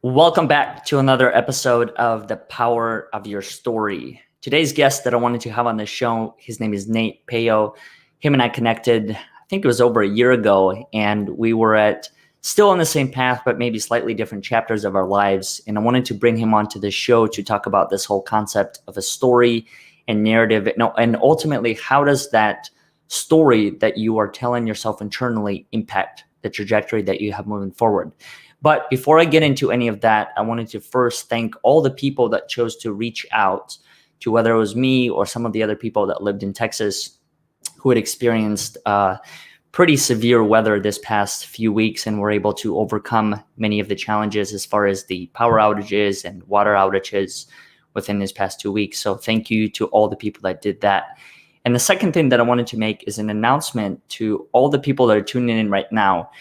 Welcome back to another episode of The Power of Your Story. Today's guest that I wanted to have on the show, his name is Nate Peo. Him and I connected, I think it was over a year ago, and we were still on the same path, but maybe slightly different chapters of our lives. And I wanted to bring him onto the show to talk about this whole concept of a story and narrative. And ultimately, how does that story that you are telling yourself internally impact the trajectory that you have moving forward? But before I get into any of that, I wanted to first thank all the people that chose to reach out to, whether it was me or some of the other people that lived in Texas who had experienced pretty severe weather this past few weeks and were able to overcome many of the challenges as far as the power outages and water outages within this past 2 weeks. So thank you to all the people that did that. And the second thing that I wanted to make is an announcement to all the people that are tuning in right now.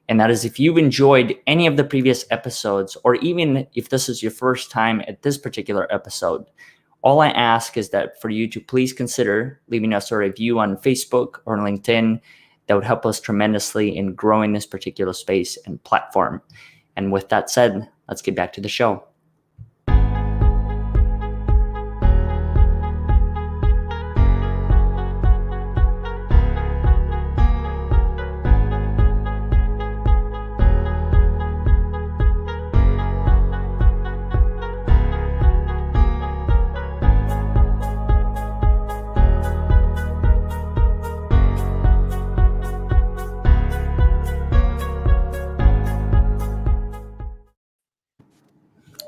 And that is, if you've enjoyed any of the previous episodes, or even if this is your first time at this particular episode, all I ask is that for you to please consider leaving us a review on Facebook or LinkedIn. That would help us tremendously in growing this particular space and platform. And with that said, let's get back to the show.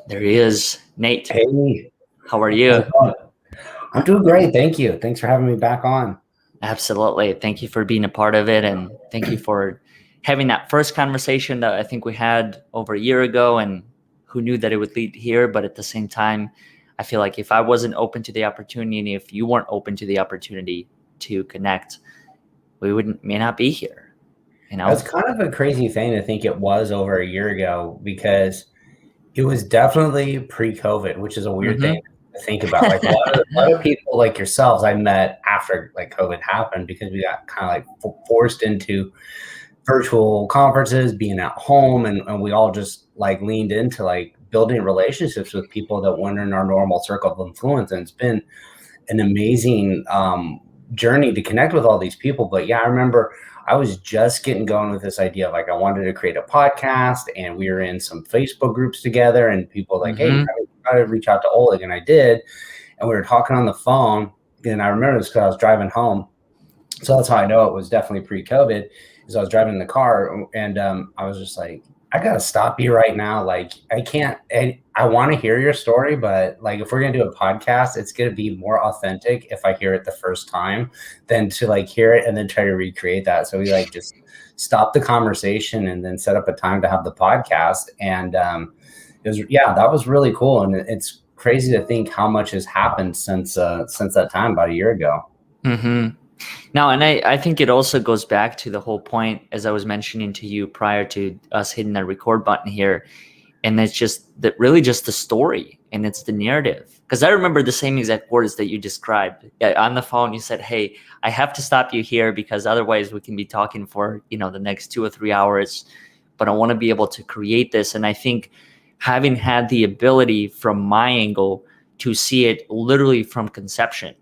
There he is, Nate. Hey, how are you? I'm doing great. Thank you. Thanks for having me back on. Absolutely. Thank you for being a part of it. And thank you for having that first conversation that I think we had over a year ago, and who knew that it would lead here. But at the same time, I feel like if I wasn't open to the opportunity, and if you weren't open to the opportunity to connect, we may not be here. That's kind of a crazy thing to think it was over a year ago, because it was definitely pre-COVID, which is a weird thing to think about. Like a lot of people like yourselves I met after like COVID happened, because we got kind of like forced into virtual conferences, being at home, and we all just like leaned into like building relationships with people that weren't in our normal circle of influence. And it's been an amazing journey to connect with all these people. But yeah, I remember I was just getting going with this idea of like, I wanted to create a podcast, and we were in some Facebook groups together, and people like, hey, I gotta reach out to Oleg. And I did. And we were talking on the phone, and I remember this because I was driving home. So that's how I know it was definitely pre-COVID, is I was driving in the car, and I was just like, I gotta stop you right now. Like, I want to hear your story, but like, if we're gonna do a podcast, it's gonna be more authentic if I hear it the first time than to like hear it and then try to recreate that. So we like just stopped the conversation and then set up a time to have the podcast. And that was really cool. And it's crazy to think how much has happened since that time, about a year ago. Mm-hmm. Now, and I think it also goes back to the whole point, as I was mentioning to you prior to us hitting that record button here. And it's just that really just the story, and it's the narrative. Because I remember the same exact words that you described on the phone. You said, hey, I have to stop you here because otherwise we can be talking for, the next 2 or 3 hours. But I want to be able to create this. And I think having had the ability from my angle to see it literally from conception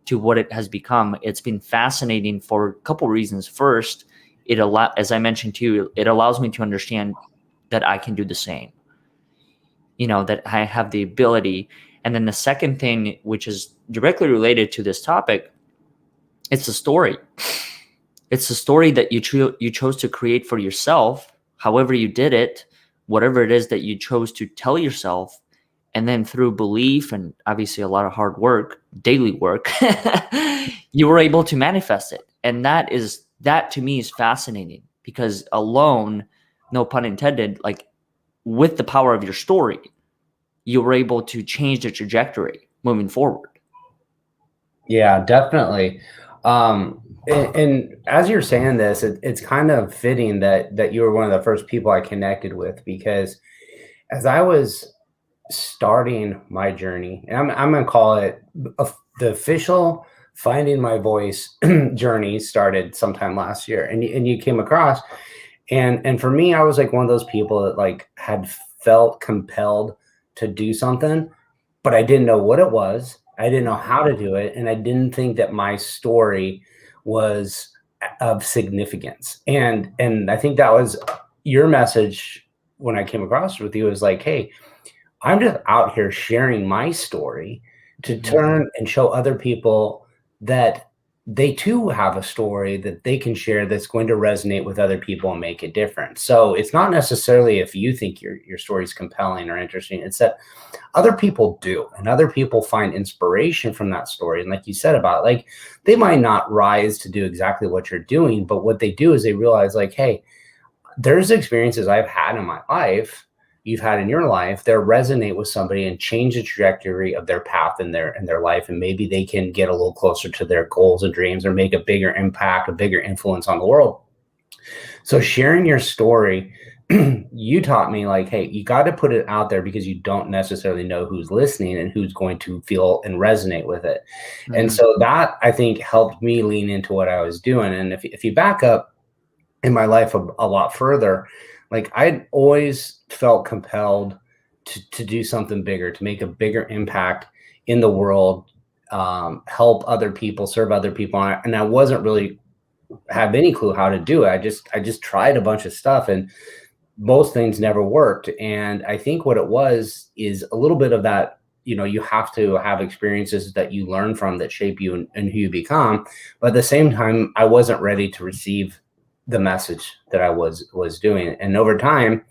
to what it has become, it's been fascinating for a couple reasons. First, as I mentioned to you, it allows me to understand that I can do the same, that I have the ability. And then the second thing, which is directly related to this topic, it's a story. It's a story that you chose to create for yourself, however you did it, whatever it is that you chose to tell yourself. And then through belief and obviously a lot of hard work, daily work, you were able to manifest it. And that to me is fascinating, because alone, no pun intended, like with the power of your story, you were able to change the trajectory moving forward. Yeah, definitely. And as you're saying this, it's kind of fitting that you were one of the first people I connected with, because as I was starting my journey, and I'm going to call it the official finding my voice journey, started sometime last year, and you came across, and for me, I was like one of those people that like had felt compelled to do something, but I didn't know what it was. I didn't know how to do it. And I didn't think that my story was of significance. And I think that was your message when I came across with you, is like, hey, I'm just out here sharing my story to turn and show other people that they too have a story that they can share that's going to resonate with other people and make it different. So it's not necessarily if you think your story is compelling or interesting, it's that other people do, and other people find inspiration from that story. And like you said about, like, they might not rise to do exactly what you're doing, but what they do is they realize, like, hey, there's experiences I've had in my life, you've had in your life, that resonate with somebody and change the trajectory of their path in their life. And maybe they can get a little closer to their goals and dreams, or make a bigger impact, a bigger influence on the world. So sharing your story, you taught me, like, hey, you got to put it out there, because you don't necessarily know who's listening and who's going to feel and resonate with it. And so that, I think, helped me lean into what I was doing. And if you back up in my life a lot further, like, I'd always felt compelled to do something bigger, to make a bigger impact in the world, help other people, serve other people. And I wasn't really have any clue how to do it. I just tried a bunch of stuff, and most things never worked. And I think what it was is a little bit of that, you have to have experiences that you learn from, that shape you and who you become. But at the same time, I wasn't ready to receive the message that I was doing. And over time,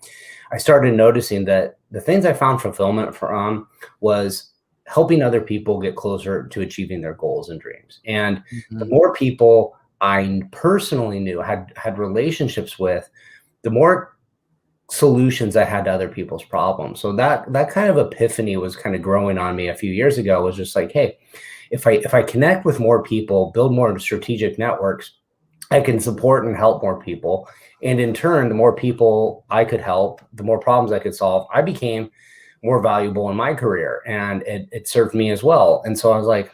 I started noticing that the things I found fulfillment from was helping other people get closer to achieving their goals and dreams. And the more people I personally knew, had relationships with, the more solutions I had to other people's problems. So that kind of epiphany was kind of growing on me a few years ago. It was just like, hey, if I connect with more people, build more strategic networks, I can support and help more people. And in turn, the more people I could help, the more problems I could solve, I became more valuable in my career, and it served me as well. And so I was like,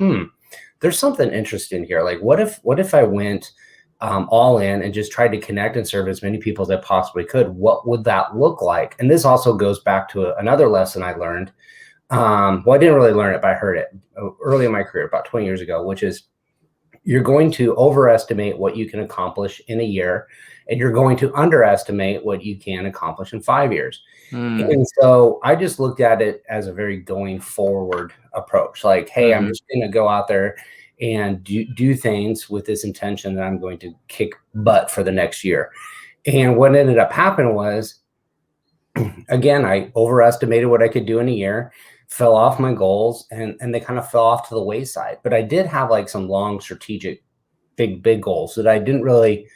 there's something interesting here. Like, what if I went all in and just tried to connect and serve as many people as I possibly could? What would that look like? And this also goes back to another lesson I learned. Well, I didn't really learn it, but I heard it early in my career, about 20 years ago, which is, you're going to overestimate what you can accomplish in a year, and you're going to underestimate what you can accomplish in 5 years. And so I just looked at it as a very going forward approach. Like, hey, I'm just going to go out there and do things with this intention that I'm going to kick butt for the next year. And what ended up happening was, again, I overestimated what I could do in a year, fell off my goals, and they kind of fell off to the wayside. But I did have like some long strategic, big goals that I didn't really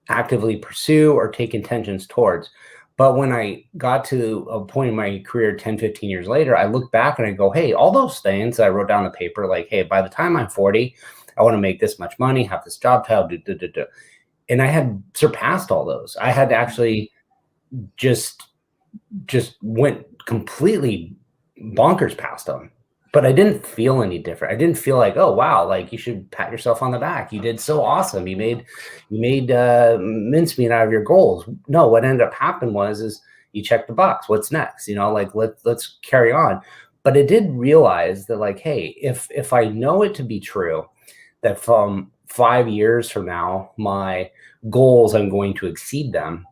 actively pursue or take intentions towards. But when I got to a point in my career 10, 15 years later, I look back and I go, hey, all those things that I wrote down on the paper, like, hey, by the time I'm 40, I want to make this much money, have this job title, and I had surpassed all those. I had actually just went completely bonkers past them, but I didn't feel any different. I didn't feel like, oh wow, like you should pat yourself on the back, you did so awesome, you made mincemeat out of your goals. No, what ended up happening is you check the box, what's next, like let's carry on. But I did realize that, like, hey, if I know it to be true that from 5 years from now my goals, I'm going to exceed them,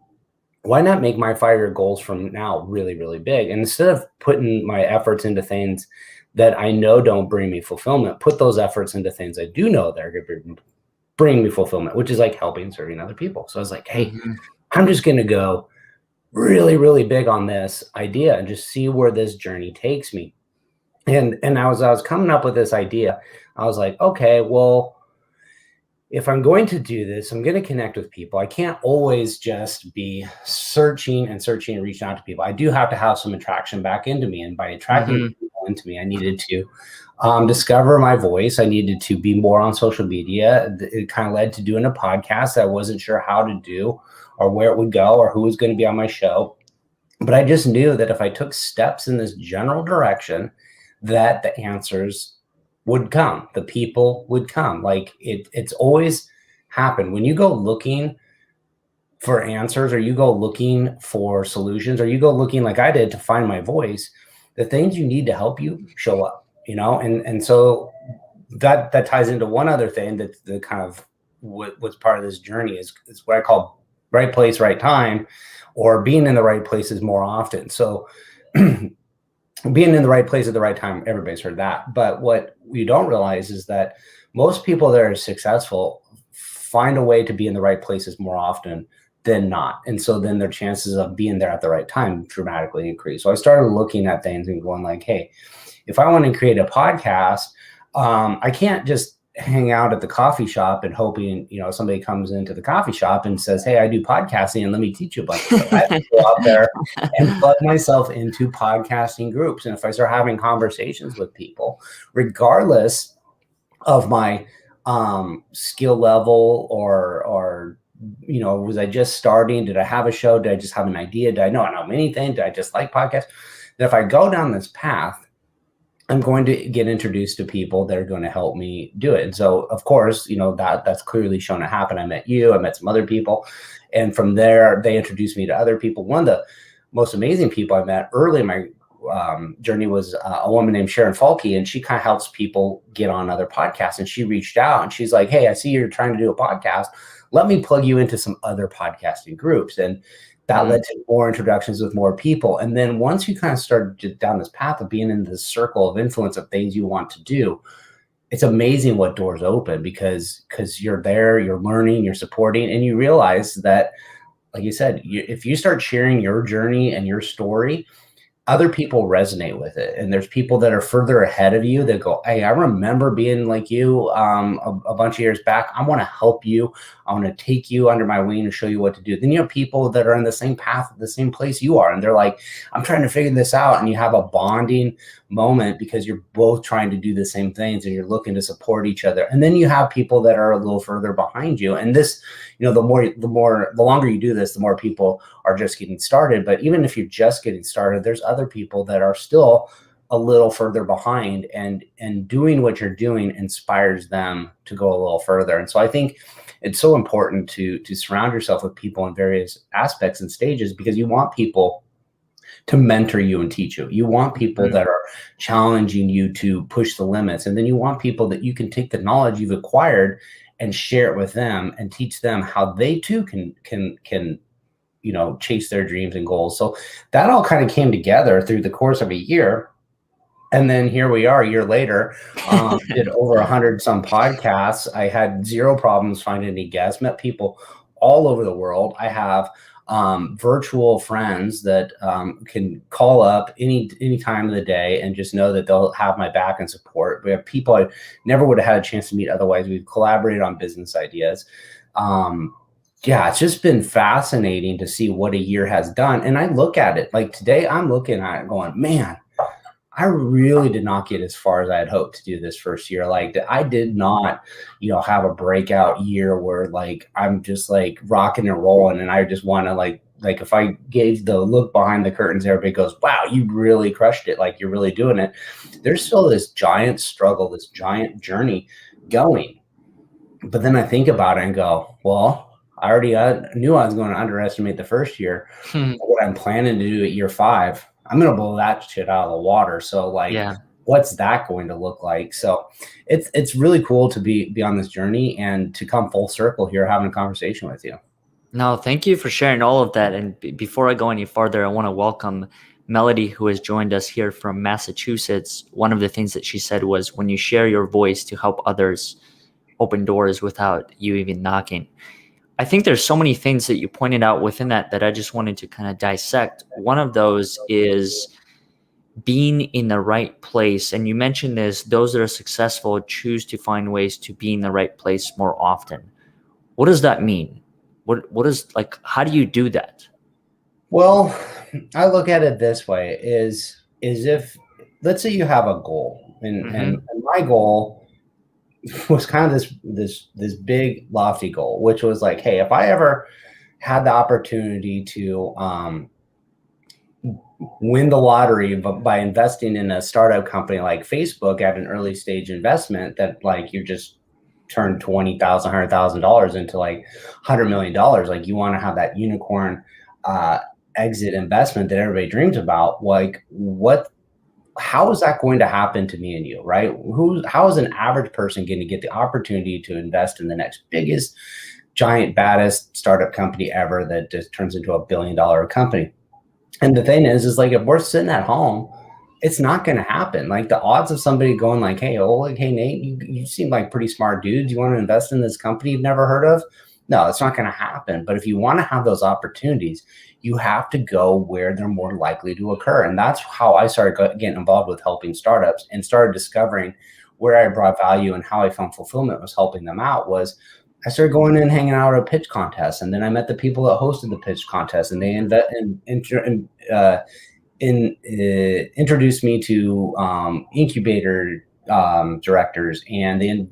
why not make my 5-year goals from now really, really big? And instead of putting my efforts into things that I know don't bring me fulfillment, put those efforts into things I do know that are going to bring me fulfillment, which is like helping and serving other people. So I was like, hey, I'm just going to go really, really big on this idea and just see where this journey takes me. And I was coming up with this idea. I was like, okay, well, if I'm going to do this, I'm going to connect with people. I can't always just be searching and reaching out to people. I do have to have some attraction back into me. And by attracting people into me, I needed to discover my voice. I needed to be more on social media. It kind of led to doing a podcast that I wasn't sure how to do or where it would go or who was going to be on my show. But I just knew that if I took steps in this general direction, that the answers would come, the people would come. Like it's always happened. When you go looking for answers, or you go looking for solutions, or you go looking like I did to find my voice, the things you need to help you show up, and so that ties into one other thing that the kind of what's part of this journey is what I call right place, right time, or being in the right places more often. So being in the right place at the right time, everybody's heard that. But what we don't realize is that most people that are successful find a way to be in the right places more often than not. And so then their chances of being there at the right time dramatically increase. So I started looking at things and going like, hey, if I want to create a podcast, I can't just hang out at the coffee shop and hoping, somebody comes into the coffee shop and says, hey, I do podcasting and let me teach you a bunch of stuff. I have to go out there and plug myself into podcasting groups. And if I start having conversations with people, regardless of my skill level or was I just starting? Did I have a show? Did I just have an idea? Did I know anything? Did I just like podcasts? That if I go down this path, I'm going to get introduced to people that are going to help me do it. And so, of course, that's clearly shown to happen. I met you, I met some other people. And from there, they introduced me to other people. One of the most amazing people I met early in my journey was a woman named Sharon Falke, and she kind of helps people get on other podcasts. And she reached out and she's like, hey, I see you're trying to do a podcast. Let me plug you into some other podcasting groups. And that led to more introductions with more people. And then once you kind of start down this path of being in this circle of influence of things you want to do, it's amazing what doors open because you're there, you're learning, you're supporting, and you realize that, like you said, if you start sharing your journey and your story, other people resonate with it. And there's people that are further ahead of you that go, hey, I remember being like you a bunch of years back. I want to help you. I want to take you under my wing and show you what to do. Then you have people that are in the same path, the same place you are. And they're like, I'm trying to figure this out. And you have a bonding moment because you're both trying to do the same things and you're looking to support each other. And then you have people that are a little further behind you. And this, the longer you do this, the more people are just getting started. But even if you're just getting started, there's other people that are still a little further behind, and doing what you're doing inspires them to go a little further. And so I think it's so important to surround yourself with people in various aspects and stages, because you want people to mentor you and teach you. You want people that are challenging you to push the limits. And then you want people that you can take the knowledge you've acquired and share it with them and teach them how they too can chase their dreams and goals. So that all kind of came together through the course of a year. And then here we are a year later, did over 100 some podcasts. I had zero problems finding any guests, met people all over the world. I have virtual friends that can call up any time of the day and just know that they'll have my back and support. We have people I never would have had a chance to meet otherwise. We've collaborated on business ideas. It's just been fascinating to see what a year has done. And I look at it like today, I'm looking at it going, man, I really did not get as far as I had hoped to do this first year. Like I did not, have a breakout year where like, I'm just like rocking and rolling. And I just want to like if I gave the look behind the curtains, everybody goes, wow, you really crushed it. Like you're really doing it. There's still this giant struggle, this giant journey going. But then I think about it and go, well, I already knew I was going to underestimate the first year. What I'm planning to do at year 5, I'm going to blow that shit out of the water. So what's that going to look like? So it's really cool to be on this journey and to come full circle here, having a conversation with you. No, thank you for sharing all of that. And before I go any farther, I want to welcome Melody, who has joined us here from Massachusetts. One of the things that she said was, when you share your voice to help others, open doors without you even knocking. I think there's so many things that you pointed out within that I just wanted to kind of dissect. One of those is being in the right place. And you mentioned this, those that are successful choose to find ways to be in the right place more often. What does that mean? What is, like, how do you do that? Well, I look at it this way is if, let's say you have a goal and my goal was kind of this big lofty goal, which was like, hey, if I ever had the opportunity to win the lottery by investing in a startup company like Facebook at an early stage investment, that like you're just turn $20,000, $100,000 into like $100 million. Like you want to have that unicorn exit investment that everybody dreams about. Like how is that going to happen to me and you, right? How is an average person going to get the opportunity to invest in the next biggest, giant, baddest startup company ever that just turns into $1 billion company? And the thing is like, if we're sitting at home, it's not going to happen. Like the odds of somebody going like, hey, Oleg, hey, Nate, you seem like pretty smart dudes. You want to invest in this company you've never heard of? No, it's not going to happen. But if you want to have those opportunities, you have to go where they're more likely to occur. And that's how I started getting involved with helping startups and started discovering where I brought value and how I found fulfillment was helping them out. Was I started going and hanging out at a pitch contest, and then I met the people that hosted the pitch contest, and they introduced me to incubator directors, and then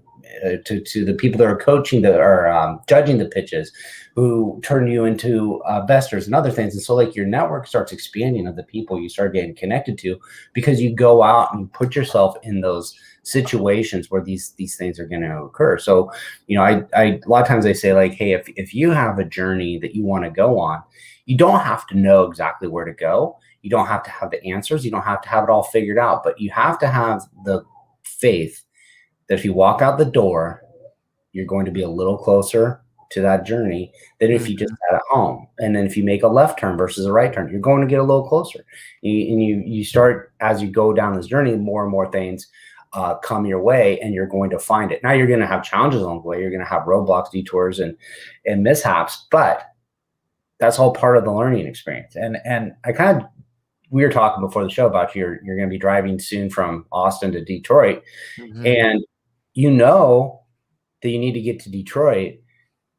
to the people that are coaching that are judging the pitches, who turn you into investors and other things. And so like your network starts expanding of the people you start getting connected to, because you go out and put yourself in those situations where these things are going to occur. So, you know, I a lot of times I say like, hey, if you have a journey that you want to go on, you don't have to know exactly where to go. You don't have to have the answers. You don't have to have it all figured out, but you have to have the faith that if you walk out the door, you're going to be a little closer to that journey than if you just sat at home. And then if you make a left turn versus a right turn, you're going to get a little closer. And you start, as you go down this journey, more and more things come your way, and you're going to find it. Now you're going to have challenges along the way. You're going to have roadblocks, detours, and mishaps, but that's all part of the learning experience. And we were talking before the show about you're going to be driving soon from Austin to Detroit, and you know that you need to get to Detroit,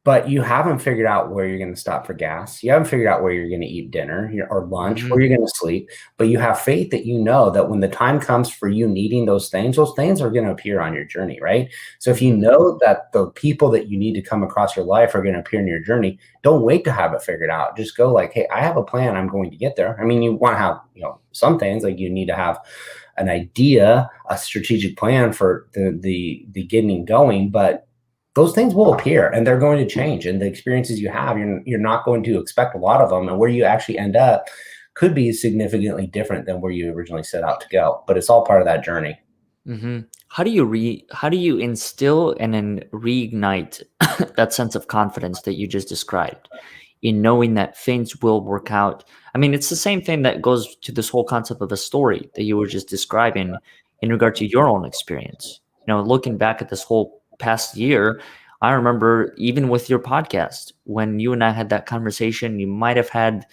but you haven't figured out where you're going to stop for gas. You haven't figured out where you're going to eat dinner or lunch, where you're going to sleep, but you have faith that you know that when the time comes for you needing those things are going to appear on your journey, right? So if you know that the people that you need to come across your life are going to appear in your journey, don't wait to have it figured out. Just go like, hey, I have a plan. I'm going to get there. I mean, you want to have, some things like you need to have an idea, a strategic plan for the getting going, but those things will appear and they're going to change. And the experiences you have, you're not going to expect a lot of them. And where you actually end up could be significantly different than where you originally set out to go. But it's all part of that journey. How do you instill and then reignite that sense of confidence that you just described in knowing that things will work out? I mean, it's the same thing that goes to this whole concept of a story that you were just describing in regard to your own experience. Looking back at this whole past year, I remember even with your podcast, when you and I had that conversation, you might have had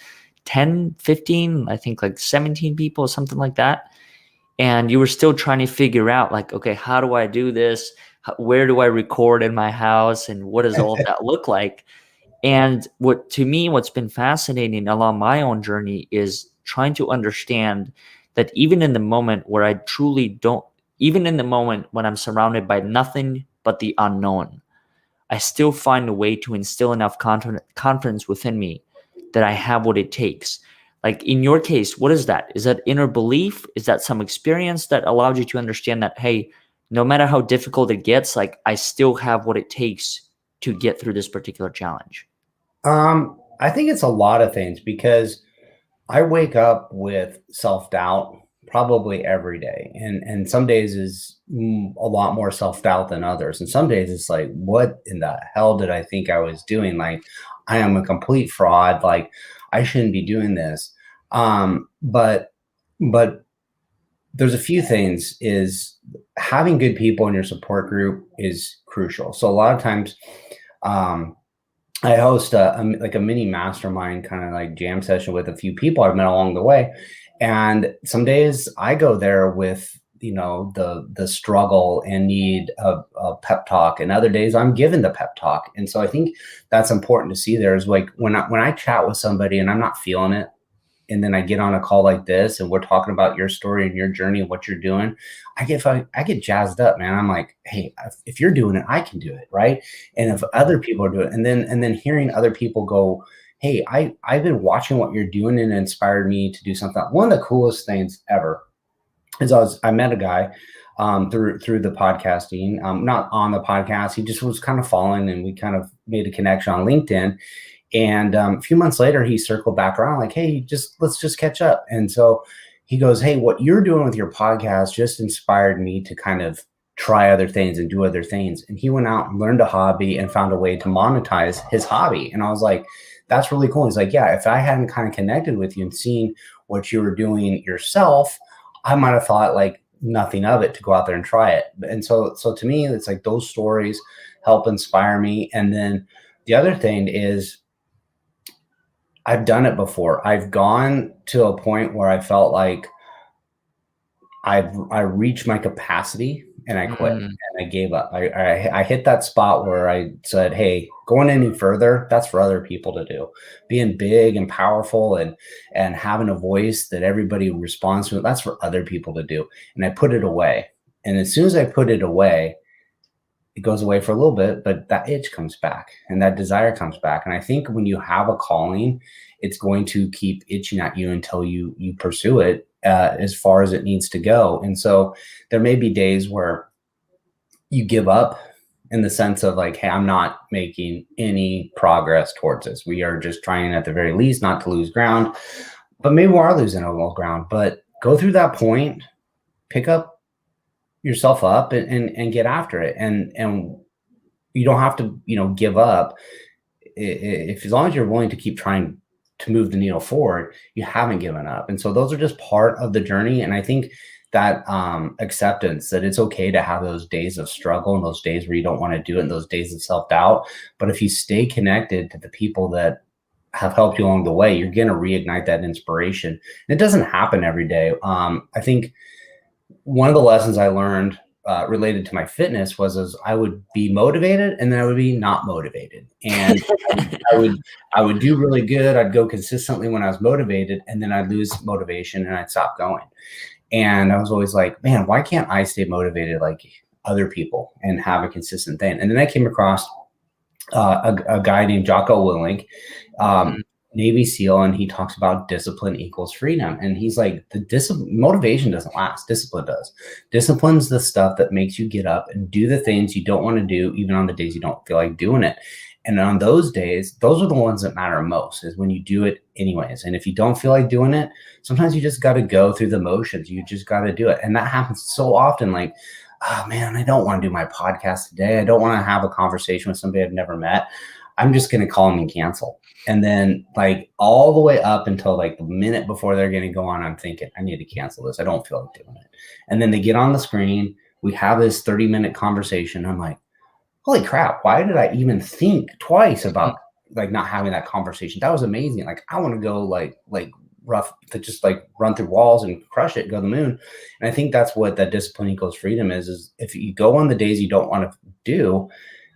10, 15, I think like 17 people, something like that. And you were still trying to figure out like, okay, how do I do this? Where do I record in my house? And what does all of that look like? And what's been fascinating along my own journey is trying to understand that even in the moment where I truly don't, even in the moment when I'm surrounded by nothing but the unknown, I still find a way to instill enough confidence within me that I have what it takes. Like in your case, what is that? Is that inner belief? Is that some experience that allowed you to understand that, hey, no matter how difficult it gets, like I still have what it takes to get through this particular challenge? I think it's a lot of things, because I wake up with self-doubt probably every day. And some days is a lot more self-doubt than others. And some days it's like, what in the hell did I think I was doing? Like, I am a complete fraud. Like, I shouldn't be doing this. But there's a few things. Is having good people in your support group is crucial. So a lot of times, I host a mini mastermind kind of like jam session with a few people I've met along the way. And some days I go there with, the struggle and need a pep talk. And other days I'm given the pep talk. And so I think that's important to see there is like when I chat with somebody and I'm not feeling it, and then I get on a call like this and we're talking about your story and your journey and what you're doing, I get jazzed up, man. I'm like, hey, if you're doing it, I can do it, right? And if other people are doing it, and then hearing other people go, hey, I've been watching what you're doing and it inspired me to do something. One of the coolest things ever is I met a guy through the podcasting. Not on the podcast. He just was kind of following, and we kind of made a connection on LinkedIn. And a few months later, he circled back around like, hey, let's just catch up. And so he goes, hey, what you're doing with your podcast just inspired me to kind of try other things and do other things. And he went out and learned a hobby and found a way to monetize his hobby. And I was like, that's really cool. He's like, yeah, if I hadn't kind of connected with you and seen what you were doing yourself, I might have thought like nothing of it to go out there and try it. And so to me, it's like those stories help inspire me. And then the other thing is, I've done it before. I've gone to a point where I felt like I reached my capacity and I quit and I gave up. I hit that spot where I said, hey, going any further, that's for other people to do. Being big and powerful and having a voice that everybody responds to, that's for other people to do. And I put it away. And as soon as I put it away, it goes away for a little bit, but that itch comes back and that desire comes back. And I think when you have a calling, it's going to keep itching at you until you pursue it as far as it needs to go. And so there may be days where you give up in the sense of like, hey, I'm not making any progress towards this. We are just trying at the very least not to lose ground, but maybe we are losing a little ground. But go through that point, pick up yourself up and get after it. And you don't have to, give up. If as long as you're willing to keep trying to move the needle forward, you haven't given up. And so those are just part of the journey. And I think that acceptance that it's okay to have those days of struggle and those days where you don't want to do it and those days of self-doubt. But if you stay connected to the people that have helped you along the way, you're going to reignite that inspiration. And it doesn't happen every day. I think one of the lessons I learned related to my fitness was I would be motivated and then I would be not motivated. And I would do really good. I'd go consistently when I was motivated, and then I'd lose motivation and I'd stop going. And I was always like, man, why can't I stay motivated like other people and have a consistent thing? And then I came across a guy named Jocko Willink, Navy SEAL, and he talks about discipline equals freedom. And he's like, motivation doesn't last. Discipline does. Discipline's the stuff that makes you get up and do the things you don't want to do, even on the days you don't feel like doing it. And on those days, those are the ones that matter most, is when you do it anyways. And if you don't feel like doing it, sometimes you just got to go through the motions. You just got to do it. And that happens so often. Like, oh man, I don't want to do my podcast today. I don't want to have a conversation with somebody I've never met. I'm just going to call them and cancel. And then like all the way up until like the minute before they're going to go on, I'm thinking, I need to cancel this. I don't feel like doing it. And then they get on the screen. We have this 30-minute conversation. I'm like, holy crap. Why did I even think twice about like not having that conversation? That was amazing. Like I want to go like rough to just like run through walls and crush it, go to the moon. And I think that's what that discipline equals freedom is if you go on the days you don't want to do,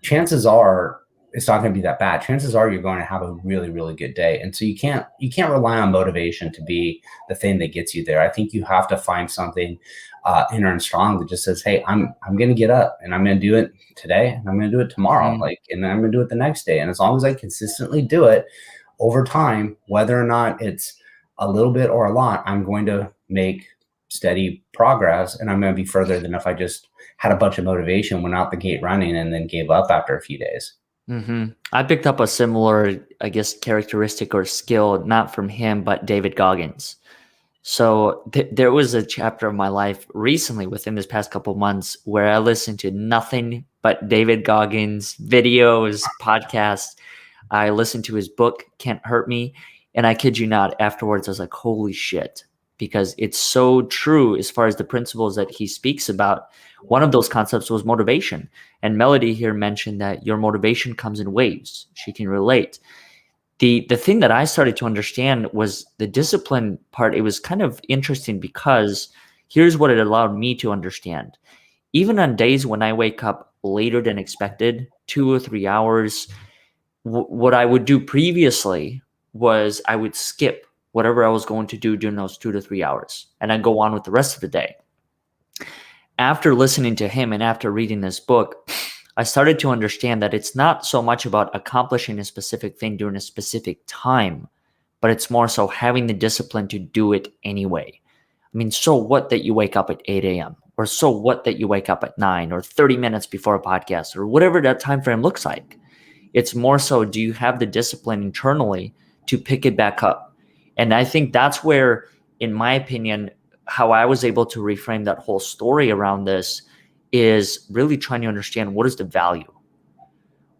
chances are it's not going to be that bad. Chances are you're going to have a really, really good day. And so you can't rely on motivation to be the thing that gets you there. I think you have to find something inner and strong that just says, hey, I'm going to get up and I'm going to do it today and I'm going to do it tomorrow. And then I'm going to do it the next day. And as long as I consistently do it over time, whether or not it's a little bit or a lot, I'm going to make steady progress, and I'm going to be further than if I just had a bunch of motivation, went out the gate running, and then gave up after a few days. I picked up a similar, I guess, characteristic or skill, not from him, but David Goggins. So there was a chapter of my life recently within this past couple of months where I listened to nothing but David Goggins videos, podcasts. I listened to his book, Can't Hurt Me. And I kid you not, afterwards, I was like, holy shit, because it's so true as far as the principles that he speaks about. One of those concepts was motivation. And Melody here mentioned that your motivation comes in waves. She can relate. The thing that I started to understand was the discipline part. It was kind of interesting because here's what it allowed me to understand. Even on days when I wake up later than expected, 2 or 3 hours, what I would do previously was I would skip whatever I was going to do during those 2 to 3 hours, and I'd go on with the rest of the day. After listening to him and after reading this book, I started to understand that it's not so much about accomplishing a specific thing during a specific time, but it's more so having the discipline to do it anyway. I mean, so what that you wake up at 8 a.m.? Or so what that you wake up at 9 or 30 minutes before a podcast or whatever that time frame looks like. It's more so, do you have the discipline internally to pick it back up? And I think that's where, in my opinion, how I was able to reframe that whole story around this is really trying to understand, what is the value?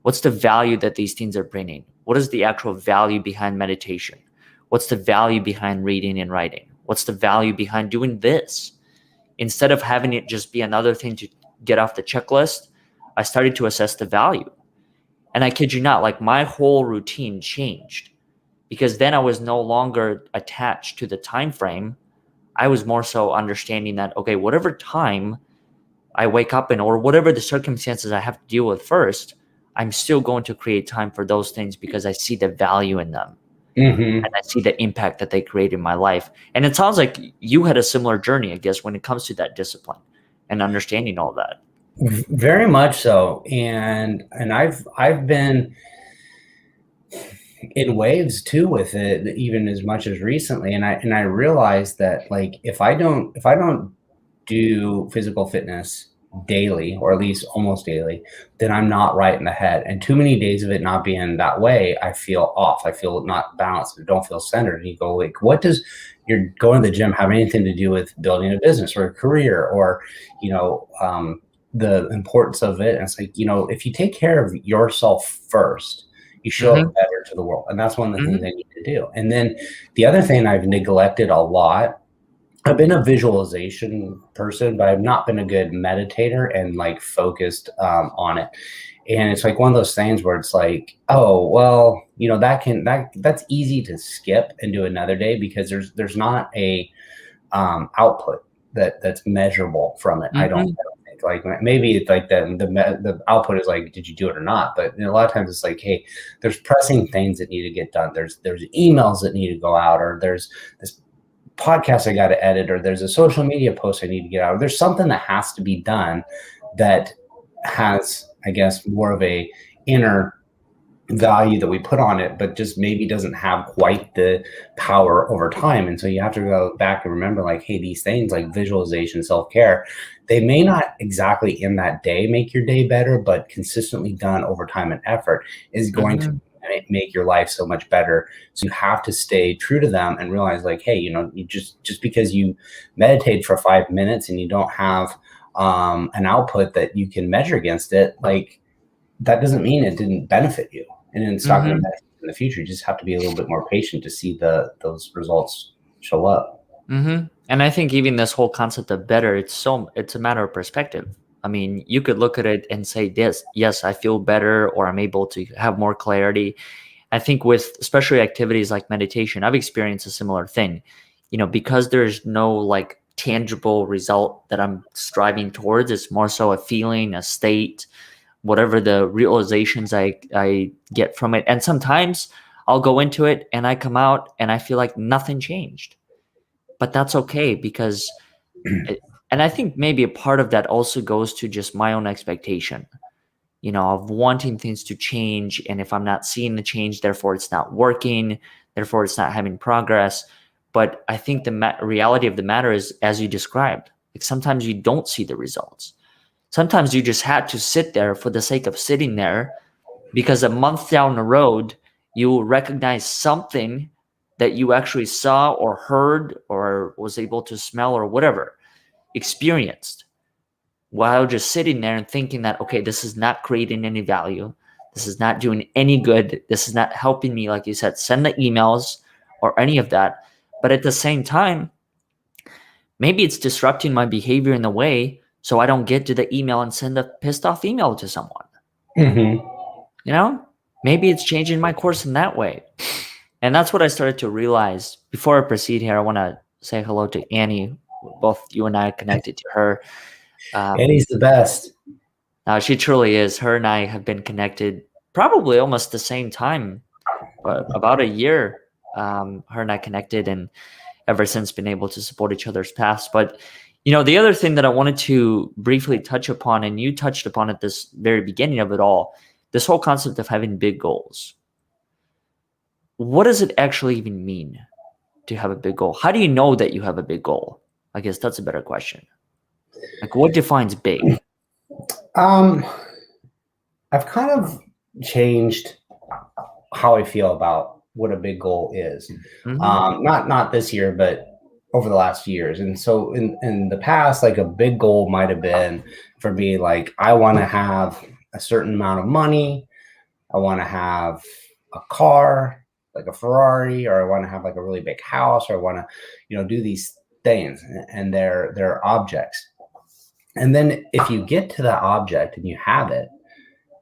What's the value that these things are bringing? What is the actual value behind meditation? What's the value behind reading and writing? What's the value behind doing this? Instead of having it just be another thing to get off the checklist, I started to assess the value. And I kid you not, like my whole routine changed, because then I was no longer attached to the time frame. I was more so understanding that, okay, whatever time I wake up in, or whatever the circumstances I have to deal with first, I'm still going to create time for those things because I see the value in them. Mm-hmm. And I see the impact that they create in my life. And it sounds like you had a similar journey, I guess, when it comes to that discipline and understanding all that. Very much so. And I've been in waves too with it, even as much as recently. And I realized that, like, if I don't do physical fitness daily, or at least almost daily, then I'm not right in the head. And too many days of it not being that way, I feel off. I feel not balanced. I don't feel centered. And you go, like, what does your going to the gym have anything to do with building a business or a career, or, the importance of it? And it's like, if you take care of yourself first, you show Mm-hmm. up better to the world. And that's one of the Mm-hmm. things I need to do. And then the other thing I've neglected a lot, I've been a visualization person, but I've not been a good meditator and like focused on it. And it's like one of those things where it's like, oh, well, that's easy to skip and do another day, because there's not a output that's measurable from it. I don't Mm-hmm. think. Like, maybe it's like the output is like, did you do it or not? But a lot of times it's like, hey, there's pressing things that need to get done. There's emails that need to go out, or there's this podcast I got to edit, or there's a social media post I need to get out, or there's something that has to be done that has, I guess, more of a inner value that we put on it, but just maybe doesn't have quite the power over time. And so you have to go back and remember, like, hey, these things like visualization, self-care, they may not exactly in that day make your day better, but consistently done over time and effort is going to make your life so much better. So you have to stay true to them and realize, like, hey, you just because you meditate for 5 minutes and you don't have an output that you can measure against it, like, that doesn't mean it didn't benefit you, and it's not going to benefit you in the future. You just have to be a little bit more patient to see those results show up. Mm-hmm. And I think even this whole concept of better, it's a matter of perspective. I mean, you could look at it and say, yes, I feel better, or I'm able to have more clarity. I think with especially activities like meditation, I've experienced a similar thing. Because there's no like tangible result that I'm striving towards, it's more so a feeling, a state, whatever the realizations I get from it. And sometimes I'll go into it and I come out and I feel like nothing changed. But that's okay, because and I think maybe a part of that also goes to just my own expectation, of wanting things to change. And if I'm not seeing the change, therefore it's not working, therefore it's not having progress. But I think the reality of the matter is, as you described, like sometimes you don't see the results. Sometimes you just had to sit there for the sake of sitting there, because a month down the road, you will recognize something that you actually saw or heard or was able to smell or whatever, experienced, while just sitting there and thinking that, okay, this is not creating any value. This is not doing any good. This is not helping me, like you said, send the emails or any of that. But at the same time, maybe it's disrupting my behavior in a way so I don't get to the email and send a pissed off email to someone. Mm-hmm. Maybe it's changing my course in that way. And that's what I started to realize. Before I proceed here, I want to say hello to Annie. Both you and I are connected to her. Annie's the best. Now, she truly is. Her and I have been connected probably almost the same time, but about a year. Her and I connected, and ever since been able to support each other's paths. But, the other thing that I wanted to briefly touch upon, and you touched upon at this very beginning of it all, this whole concept of having big goals. What does it actually even mean to have a big goal? How do you know that you have a big goal? I guess that's a better question. Like, what defines big? Um, I've kind of changed how I feel about what a big goal is. Mm-hmm. Not this year, but over the last years. And so in the past, like a big goal might have been for me, like I want to have a certain amount of money. I want to have a car, like a Ferrari, or I want to have like a really big house, or I want to, do these things, and they're objects. And then if you get to that object and you have it,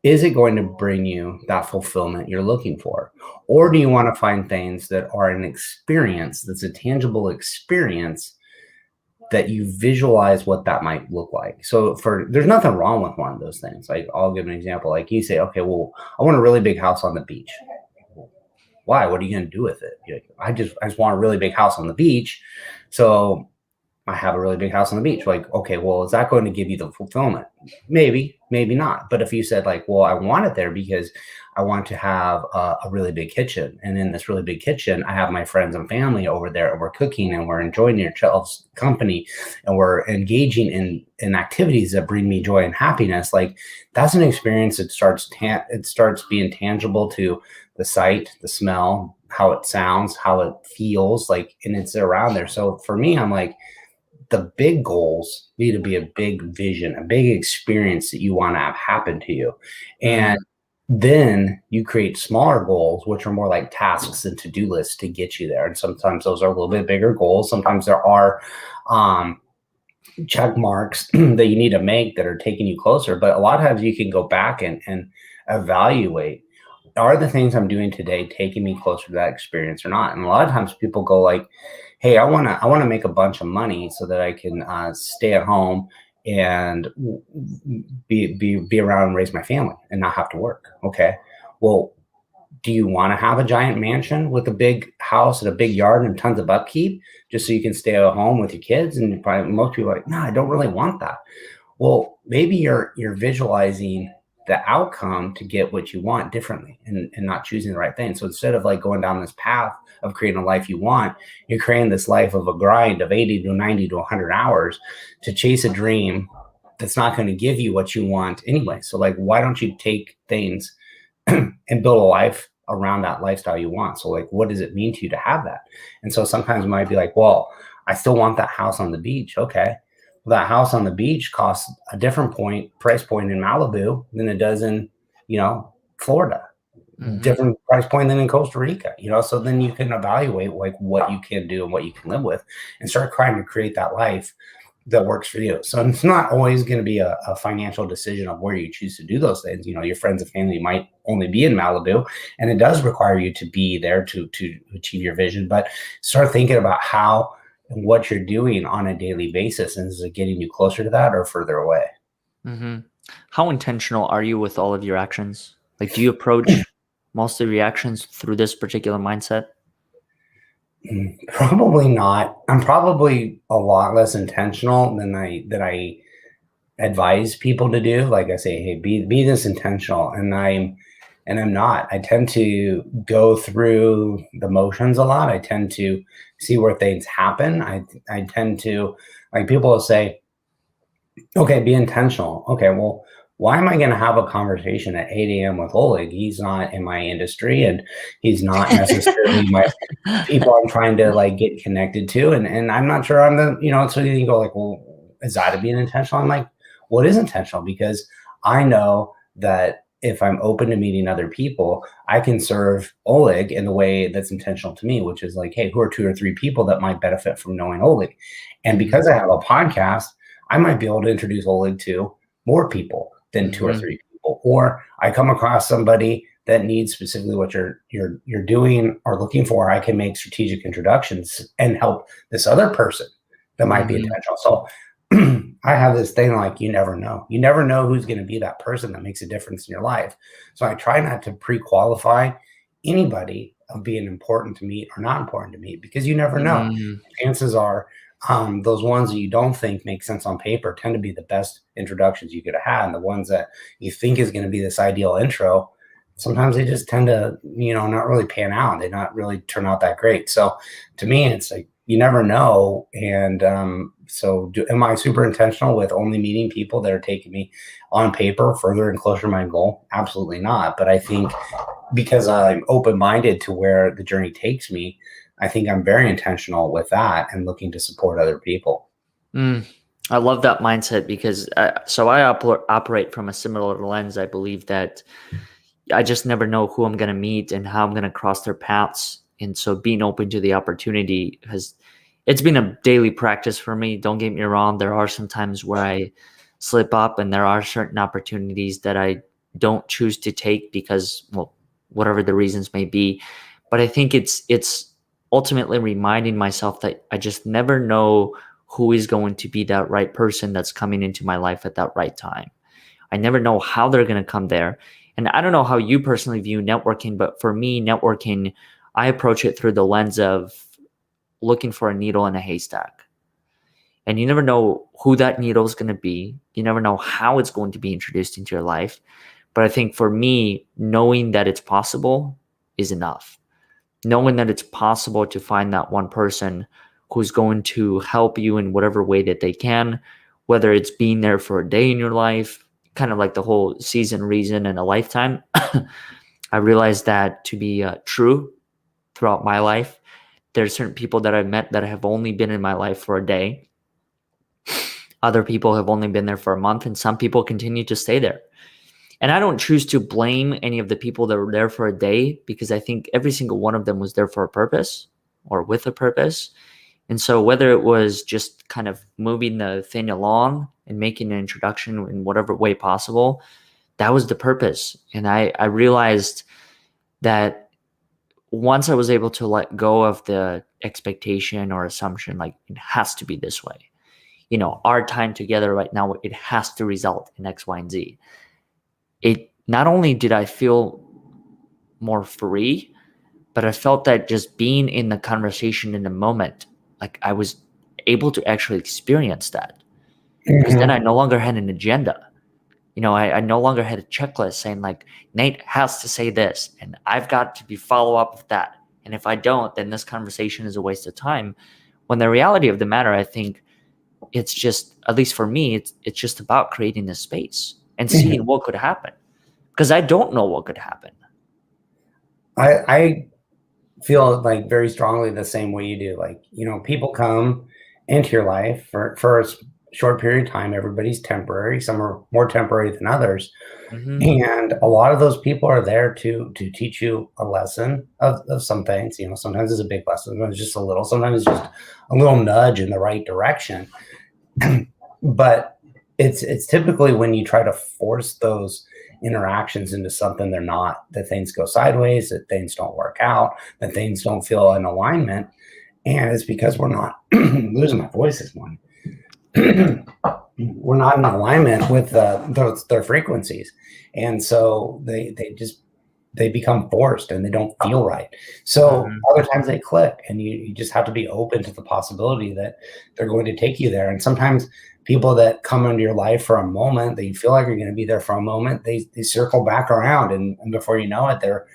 is it going to bring you that fulfillment you're looking for? Or do you want to find things that are an experience that's a tangible experience that you visualize what that might look like? So there's nothing wrong with one of those things. Like I'll give an example. Like you say, okay, well, I want a really big house on the beach. Why? What are you going to do with it? You're like, I just want a really big house on the beach. So I have a really big house on the beach. Like, okay, well, is that going to give you the fulfillment? Maybe, maybe not. But if you said like, well, I want it there because I want to have a really big kitchen. And in this really big kitchen, I have my friends and family over there, and we're cooking and we're enjoying each other's company, and we're engaging in activities that bring me joy and happiness. Like that's an experience that starts being tangible to the sight, the smell, how it sounds, how it feels like, and it's around there. So for me, I'm like, the big goals need to be a big vision, a big experience that you want to have happen to you. And then you create smaller goals, which are more like tasks and to-do lists to get you there. And sometimes those are a little bit bigger goals. Sometimes there are check marks that you need to make that are taking you closer. But a lot of times you can go back and evaluate, are the things I'm doing today taking me closer to that experience or not? And a lot of times people go like, hey, I want to make a bunch of money so that I can stay at home and be around and raise my family and not have to work. Okay. Well, do you want to have a giant mansion with a big house and a big yard and tons of upkeep just so you can stay at home with your kids? And probably most people are like, no, I don't really want that. Well, maybe you're visualizing the outcome to get what you want differently and not choosing the right thing. So instead of like going down this path of creating a life you want, you're creating this life of a grind of 80 to 90 to 100 hours to chase a dream that's not going to give you what you want anyway. So like, why don't you take things and build a life around that lifestyle you want? So like, what does it mean to you to have that? And so sometimes it might be like, well, I still want that house on the beach. Okay. Well, that house on the beach costs a different price point in Malibu than it does in, Florida. Different price point than in Costa Rica, so then you can evaluate like what you can do and what you can live with and start trying to create that life that works for you. So it's not always going to be a financial decision of where you choose to do those things. Your friends and family might only be in Malibu, and it does require you to be there to achieve your vision, but start thinking about how and what you're doing on a daily basis. And is it getting you closer to that or further away? Mm-hmm. How intentional are you with all of your actions? Like, do you approach most of your actions through this particular mindset? Probably not. I'm probably a lot less intentional than I advise people to do. Like I say, hey, be this intentional, and I'm not. I tend to go through the motions a lot. I tend to see where things happen. I tend to, like, people will say, okay, be intentional. Okay, well, why am I going to have a conversation at 8 a.m. with Oleg? He's not in my industry, and he's not necessarily my people I'm trying to like get connected to. And I'm not sure I'm the, so you go like, well, is that to being intentional? I'm like, well, it is intentional because I know that if I'm open to meeting other people, I can serve Oleg in the way that's intentional to me, which is like, hey, who are 2 or 3 people that might benefit from knowing Oleg? And because I have a podcast, I might be able to introduce Oleg to more people than 2 or 3 people. Or I come across somebody that needs specifically what you're doing or looking for. I can make strategic introductions and help this other person that might be intentional. So I have this thing like, you never know. You never know who's going to be that person that makes a difference in your life. So I try not to pre-qualify anybody of being important to me or not important to me, because you never know. Chances are those ones that you don't think make sense on paper tend to be the best introductions you could have had. And the ones that you think is going to be this ideal intro, sometimes they just tend to, not really pan out. They not really turn out that great. So to me, it's like, you never know. And am I super intentional with only meeting people that are taking me on paper further and closer to my goal? Absolutely not. But I think because I'm open-minded to where the journey takes me, I think I'm very intentional with that and looking to support other people. I love that mindset because operate from a similar lens. I believe that I just never know who I'm going to meet and how I'm going to cross their paths. And so being open to the opportunity it's been a daily practice for me. Don't get me wrong. There are some times where I slip up and there are certain opportunities that I don't choose to take because, well, whatever the reasons may be. But I think it's ultimately reminding myself that I just never know who is going to be that right person that's coming into my life at that right time. I never know how they're going to come there. And I don't know how you personally view networking, but for me, networking, I approach it through the lens of looking for a needle in a haystack. And you never know who that needle is going to be. You never know how it's going to be introduced into your life. But I think for me, knowing that it's possible is enough. Knowing that it's possible to find that one person who's going to help you in whatever way that they can, whether it's being there for a day in your life, kind of like the whole season, reason, and a lifetime. I realized that to be true throughout my life. There's certain people that I've met that have only been in my life for a day. Other people have only been there for a month, and some people continue to stay there. And I don't choose to blame any of the people that were there for a day because I think every single one of them was there for a purpose or with a purpose. And so whether it was just kind of moving the thing along and making an introduction in whatever way possible, that was the purpose. And I realized that once I was able to let go of the expectation or assumption, like it has to be this way, our time together right now, it has to result in X, Y, and Z. It not only did I feel more free, but I felt that just being in the conversation in the moment, like I was able to actually experience that. Because then I no longer had an agenda. I no longer had a checklist saying like, Nate has to say this and I've got to follow up with that. And if I don't, then this conversation is a waste of time. When the reality of the matter, I think it's just, at least for me, it's just about creating this space and seeing what could happen. Because I don't know what could happen. I feel like very strongly the same way you do. Like, people come into your life for a short period of time. Everybody's temporary. Some are more temporary than others. Mm-hmm. And a lot of those people are there to teach you a lesson of some things. Sometimes it's a big lesson, sometimes it's just a little, sometimes it's just a little nudge in the right direction. But it's typically when you try to force those interactions into something they're not, that things go sideways, that things don't work out, that things don't feel in alignment. And it's because we're not losing my voice this morning. We're not in alignment with their frequencies. And so they become forced and they don't feel right. So other times they click, and you just have to be open to the possibility that they're going to take you there. And sometimes people that come into your life for a moment, that you feel like you're going to be there for a moment, they circle back around, and before you know it, they're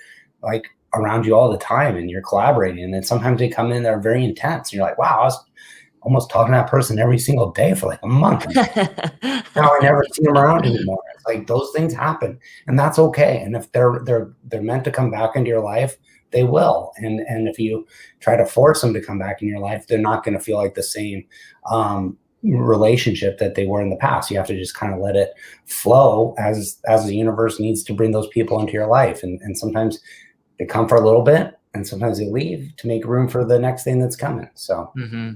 like around you all the time and you're collaborating. And then sometimes they come in, they're very intense. And you're like, wow, I was almost talking to that person every single day for like a month. Now I never see them around anymore. It's like those things happen, and that's okay. And if they're meant to come back into your life, they will. And if you try to force them to come back in your life, they're not going to feel like the same relationship that they were in the past. You have to just kind of let it flow as the universe needs to bring those people into your life. And sometimes they come for a little bit, and sometimes they leave to make room for the next thing that's coming. So. Mm-hmm.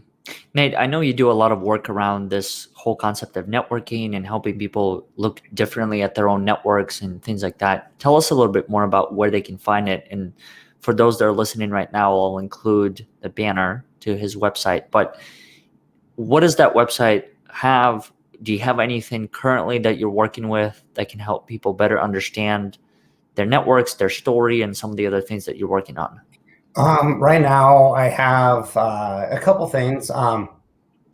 Nate, I know you do a lot of work around this whole concept of networking and helping people look differently at their own networks and things like that. Tell us a little bit more about where they can find it. And for those that are listening right now, I'll include the banner to his website. But what does that website have? Do you have anything currently that you're working with that can help people better understand their networks, their story, and some of the other things that you're working on? Right now I have a couple things.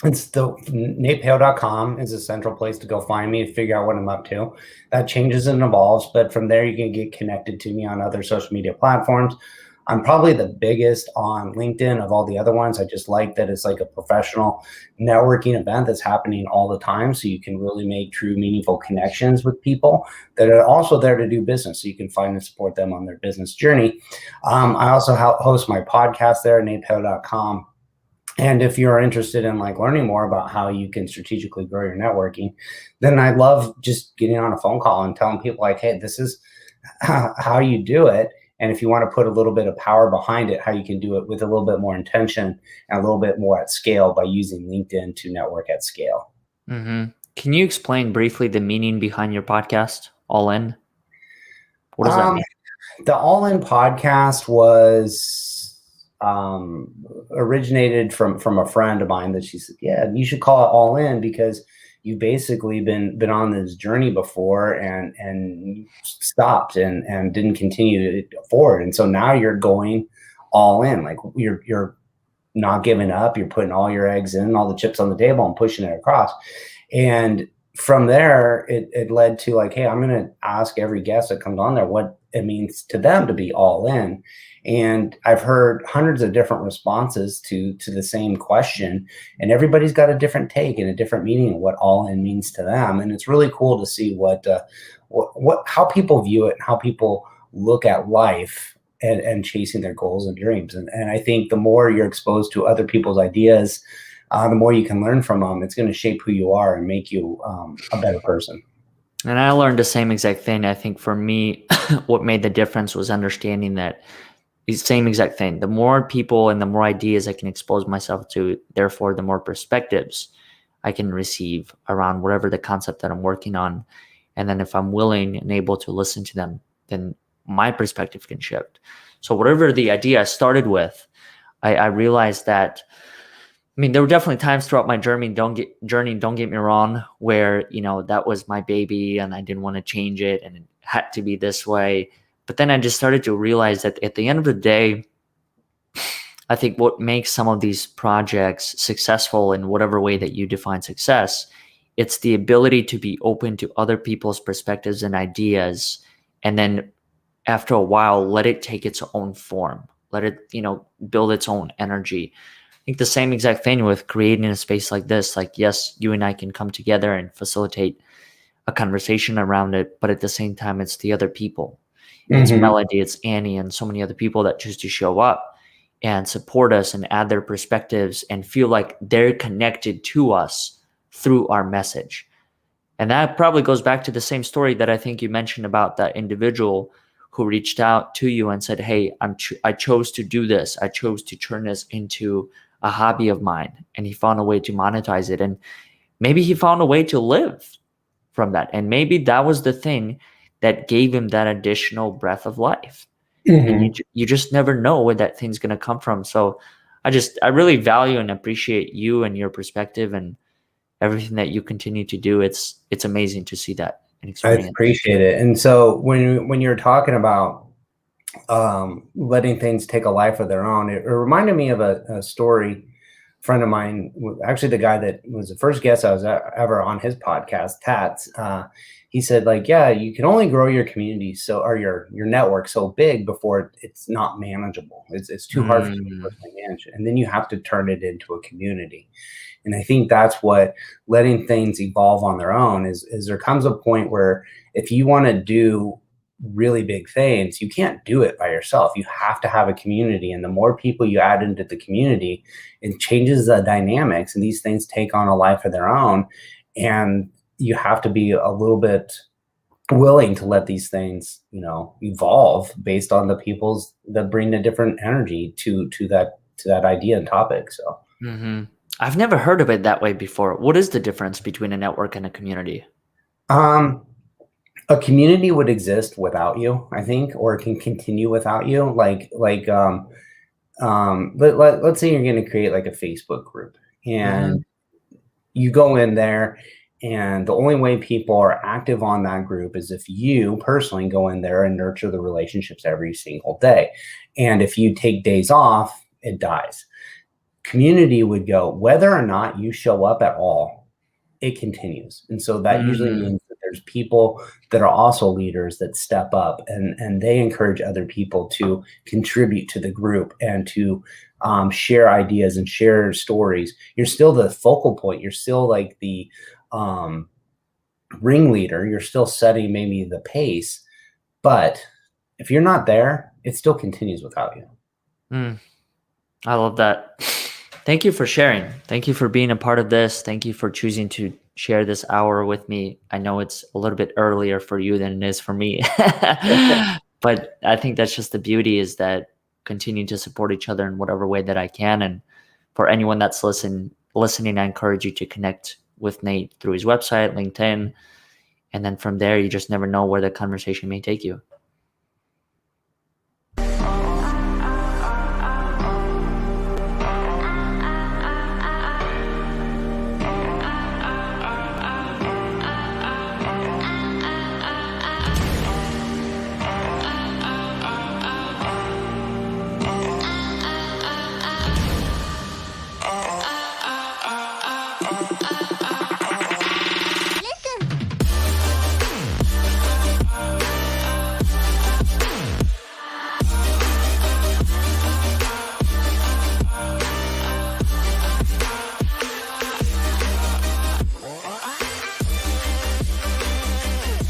It's the natepeo.com is a central place to go find me and figure out what I'm up to. That changes and evolves, but from there you can get connected to me on other social media platforms. I'm probably the biggest on LinkedIn of all the other ones. I just like that it's like a professional networking event that's happening all the time. So you can really make true, meaningful connections with people that are also there to do business. So you can find and support them on their business journey. I also host my podcast there, natepeo.com. And if you're interested in like learning more about how you can strategically grow your networking, then I love just getting on a phone call and telling people like, hey, this is how you do it. And if you want to put a little bit of power behind it, how you can do it with a little bit more intention and a little bit more at scale by using LinkedIn to network at scale. Mm-hmm. Can you explain briefly the meaning behind your podcast, All In? What does that mean? The All In podcast was originated from a friend of mine that she said, yeah, you should call it All In because you've basically been on this journey before and stopped and didn't continue forward. And so now you're going all in, like you're not giving up. You're putting all your eggs in, all the chips on the table and pushing it across. And from there, it led to like, hey, I'm going to ask every guest that comes on there what it means to them to be all in. And I've heard hundreds of different responses to the same question, and everybody's got a different take and a different meaning of what all in means to them. And it's really cool to see how people view it, how people look at life and chasing their goals and dreams. And I think the more you're exposed to other people's ideas, the more you can learn from them. It's going to shape who you are and make you a better person. And I learned the same exact thing. I think for me, what made the difference was understanding that the same exact thing. The more people and the more ideas I can expose myself to, therefore, the more perspectives I can receive around whatever the concept that I'm working on. And then if I'm willing and able to listen to them, then my perspective can shift. So whatever the idea I started with, I realized that, I mean, there were definitely times throughout my journey, don't get me wrong, where, that was my baby and I didn't want to change it and it had to be this way. But then I just started to realize that at the end of the day, I think what makes some of these projects successful in whatever way that you define success, it's the ability to be open to other people's perspectives and ideas. And then after a while, let it take its own form, let it, build its own energy. I think the same exact thing with creating a space like this. Like, yes, you and I can come together and facilitate a conversation around it, but at the same time, it's the other people. It's Melody, it's Annie, and so many other people that choose to show up and support us and add their perspectives and feel like they're connected to us through our message. And that probably goes back to the same story that I think you mentioned about that individual who reached out to you and said, hey, I chose to do this. I chose to turn this into a hobby of mine. And he found a way to monetize it. And maybe he found a way to live from that. And maybe that was the thing that gave him that additional breath of life. And you just never know where that thing's going to come from. So I really value and appreciate you and your perspective and everything that you continue to do. It's amazing to see that and experience. I appreciate it. And so when you're talking about letting things take a life of their own, it reminded me of a story. A friend of mine, actually the guy that was the first guest I was ever on his podcast, Tats, he said, like, yeah, you can only grow your community or your network so big before it's not manageable. It's too hard for you to personally manage it. And then you have to turn it into a community. And I think that's what letting things evolve on their own is there comes a point where if you want to do really big things, you can't do it by yourself. You have to have a community. And the more people you add into the community, it changes the dynamics and these things take on a life of their own. And you have to be a little bit willing to let these things, evolve based on the people's that bring a different energy to that idea and topic. So I've never heard of it that way before. What is the difference between a network and a community? A community would exist without you, I think, or it can continue without you. Let's say you're going to create like a Facebook group and you go in there and the only way people are active on that group is if you personally go in there and nurture the relationships every single day. And if you take days off, it dies. Community would go, whether or not you show up at all, it continues. And so that usually means that there's people that are also leaders that step up and they encourage other people to contribute to the group and to share ideas and share stories. You're still the focal point. You're still like the ringleader. You're still setting maybe the pace, but if you're not there, it still continues without you. I love that. Thank you for sharing. Thank you for being a part of this. Thank you for choosing to share this hour with me. I know it's a little bit earlier for you than it is for me, but I think that's just the beauty, is that continue to support each other in whatever way that I can. And for anyone that's listening, I encourage you to connect with Nate through his website, LinkedIn, and then from there, you just never know where the conversation may take you.